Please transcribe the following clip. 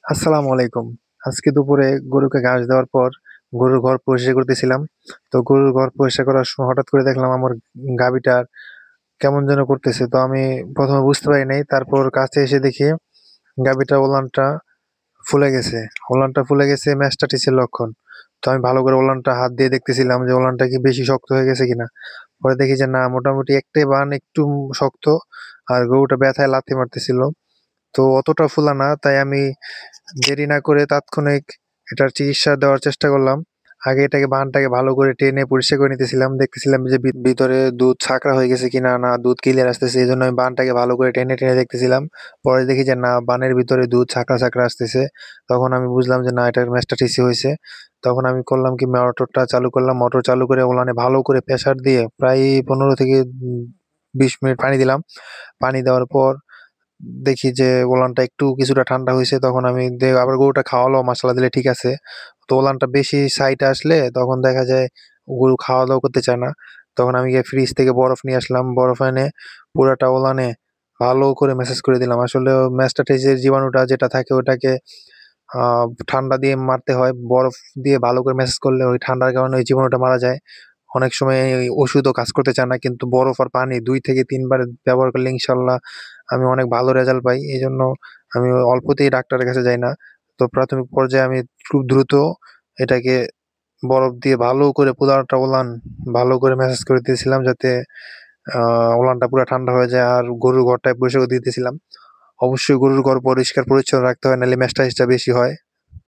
আসসালামু আলাইকুম। আজকে দুপুরে গরুকে ঘাস দেওয়ার পর গরুর ঘর পরিষ্কার করতেছিলাম। তো গরুর ঘর পরিষ্কার করার সময় হঠাৎ করে দেখলাম আমার গাভীটা কেমন যেন করতেছে। তো আমি ১ম এ বুঝতে পারি নাই। তারপর কাছে এসে দেখি গাভীটার ওলানটা ফুলে গেছে। ওলানটা ফুলে গেছে ম্যাস্টাটিসের লক্ষণ। তো আমি ভালো করে ওলানটা হাত দিয়ে দেখতেছিলাম যে ওলানটা কি বেশি শক্ত হয়ে গেছে কিনা। পরে দেখি যে না, মোটামুটি একটাই বান একটু শক্ত, আর গরুটা ব্যথায় লাথি মারতেছিল। তো অতটা ফোলা না, তাই আমি দেরি না করে তাৎক্ষণিক এটার চিকিৎসা দেওয়ার চেষ্টা করলাম। আগে এটাকে বানটাকে ভালো করে টেনে পরিষ্কার করে নিতেছিলাম। দেখতেছিলাম যে ভিতরে দুধ ছাঁকড়া হয়ে গেছে কিনা, না দুধ ক্লিয়ার আসতেছে। এজন্য আমি বানটাকে ভালো করে টেনে দেখতেছিলাম। পরে দেখি যে না, বানের ভিতরে দুধ ছাঁকড়া আসতেছে। তখন আমি বুঝলাম যে না, এটার ম্যাস্টাটিসি হইছে। তখন আমি করলাম কি, মোটরটা চালু করলাম। মোটর চালু করে ওলানে ভালো করে প্রেসার দিয়ে প্রায় ১৫ থেকে ২০ মিনিট পানি দিলাম। পানি দেওয়ার পর দেখি যে ওলানটা একটু কিছুটা ঠান্ডা হইছে। তখন আমি আবার গরুটা খাওয়ালাম, মাশাআল্লাহ দিলে ঠিক আছে। তো ওলানটা বেশি সাইটে আসলে তখন দেখা যায় গরু খাওয়া-দাওয়া করতে চায় না। তখন আমি গিয়ে ফ্রিজ থেকে বরফ নিয়ে আসলাম। বরফ এনে পুরাটা ওলানে ভালো করে ম্যাসাজ করে দিলাম। আসলে ম্যাস্টাটাইসের জীবাণুটা যেটা থাকে ওটাকে আ ঠান্ডা দিয়ে মারতে হয়। বরফ দিয়ে ভালো করে ম্যাসাজ করলে ওই ঠান্ডার কারণে ওই জীবাণুটা মারা যায়। অনেক সময় ওই ওষুধও কাজ করতে চায় না। কিন্তু বরফ আর পানি ২ থেকে ৩ বার ব্যবহার করলে ইনশাআল্লাহ আমি অনেক ভালো রেজাল্ট পাই। এজন্য আমি অল্পতেই ডাক্তারের কাছে যাই না। তো প্রাথমিক পর্যায়ে আমি খুব দ্রুত এটাকে বরফ দিয়ে ভালো করে পুরাটা ওলান ভালো করে ম্যাসাজ করে দিয়েছিলাম, যাতে আ ওলানটা পুরা ঠান্ডা হয়ে যায়। আর গরুর ঘরটায় পরিষ্কার করে দিতেছিলাম। অবশ্যই গরুর ঘর পরিষ্কার পরিচ্ছন্ন রাখতে হয়, নাহলে ম্যাস্টাইসটা বেশি হয়।